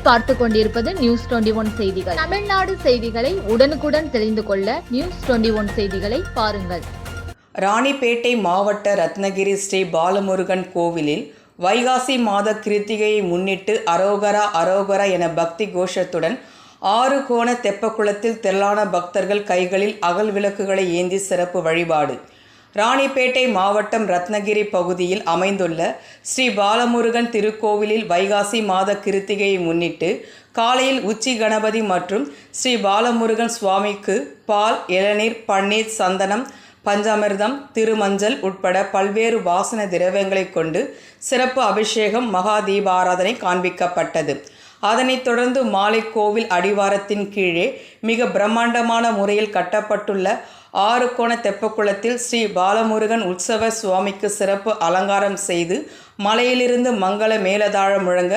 நீங்கள் பார்த்து கொண்டிருப்பது நியூஸ் 21 செய்திகள். தமிழ்நாடு செய்திகளை உடனுக்குடன் தெரிந்து கொள்ள நியூஸ் 21 செய்திகளை பாருங்கள். ராணிப்பேட்டை மாவட்ட ரத்னகிரி ஸ்ரீ பாலமுருகன் கோவிலில் வைகாசி மாத கிருத்திகையை முன்னிட்டு அரோகரா அரோகரா என பக்தி கோஷத்துடன் 6 கோண தெப்பக்குளத்தில் திரளான பக்தர்கள் கைகளில் அகல் விளக்குகளை ஏந்தி சிறப்பு வழிபாடு. ராணிப்பேட்டை மாவட்டம் ரத்னகிரி பகுதியில் அமைந்துள்ள ஸ்ரீ பாலமுருகன் திருக்கோவிலில் வைகாசி மாத கிருத்திகையை முன்னிட்டு காலையில் உச்சி கணபதி மற்றும் ஸ்ரீ பாலமுருகன் சுவாமிக்கு பால், இளநீர், பன்னீர், சந்தனம், பஞ்சாமிர்தம், திருமஞ்சள் உட்பட பல்வேறு வாசன திரவியங்களை கொண்டு சிறப்பு அபிஷேகம், மகா தீபாராதனை காண்பிக்கப்பட்டது. அதனைத் தொடர்ந்து மாலை கோவில் அடிவாரத்தின் கீழே மிக பிரம்மாண்டமான முறையில் கட்டப்பட்டுள்ள 6 கோண தெப்பக்குளத்தில் ஸ்ரீ பாலமுருகன் உற்சவ சுவாமிக்கு சிறப்பு அலங்காரம் செய்து மலையிலிருந்து மங்கள மேலதாளம் முழங்க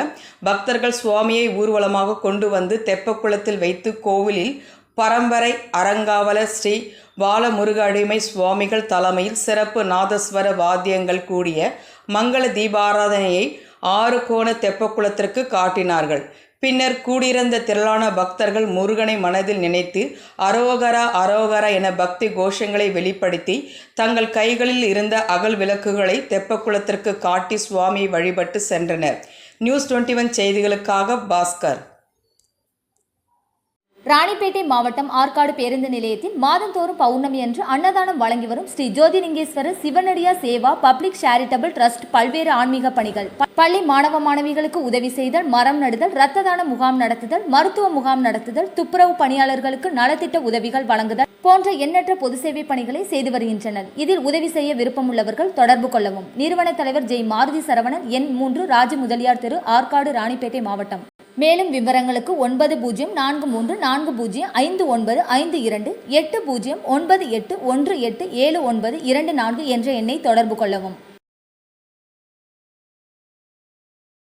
பக்தர்கள் சுவாமியை ஊர்வலமாக கொண்டு வந்து தெப்பக்குளத்தில் வைத்து கோவிலில் பரம்பரை அறங்காவலர் ஸ்ரீ பாலமுருக அடிமை சுவாமிகள் தலைமையில் சிறப்பு நாதஸ்வர வாத்தியங்கள் கூடிய மங்கள தீபாராதனையை 6 கோண தெப்பக்குளத்திற்கு காட்டினார்கள். பின்னர் கூடியிருந்த திரளான பக்தர்கள் முருகனை மனதில் நினைத்து அரோகரா அரோகரா என பக்தி கோஷங்களை வெளிப்படுத்தி தங்கள் கைகளில் இருந்த அகல் விளக்குகளை தெப்பக்குளத்திற்கு காட்டி சுவாமியை வழிபட்டு சென்றனர். நியூஸ் 21 செய்திகளுக்காக பாஸ்கர். ராணிப்பேட்டை மாவட்டம் ஆற்காடு பேருந்து நிலையத்தில் மாதந்தோறும் பௌர்ணமி அன்று அன்னதானம் வழங்கி வரும் Sri Jothilingeswarar சிவனடியா Seva public charitable trust பல்வேறு ஆன்மீக பணிகள், பள்ளி மாணவ மாணவிகளுக்கு உதவி செய்தல், மரம் நடுதல், இரத்த தான முகாம் நடத்துதல், மருத்துவ முகாம் நடத்துதல், துப்புரவு பணியாளர்களுக்கு நலத்திட்ட உதவிகள் வழங்குதல் போன்ற எண்ணற்ற பொது சேவை பணிகளை செய்து வருகின்றனர். இதில் உதவி செய்ய விருப்பமுள்ளவர்கள் தொடர்பு கொள்ளவும். நிறுவன தலைவர் ஜெய் மாருதி சரவணன், எண் 3, ராஜு முதலியார் தெரு, ஆற்காடு, ராணிப்பேட்டை மாவட்டம். மேலும் விவரங்களுக்கு 9040405952 8098187924 என்ற எண்ணை தொடர்பு கொள்ளவும்.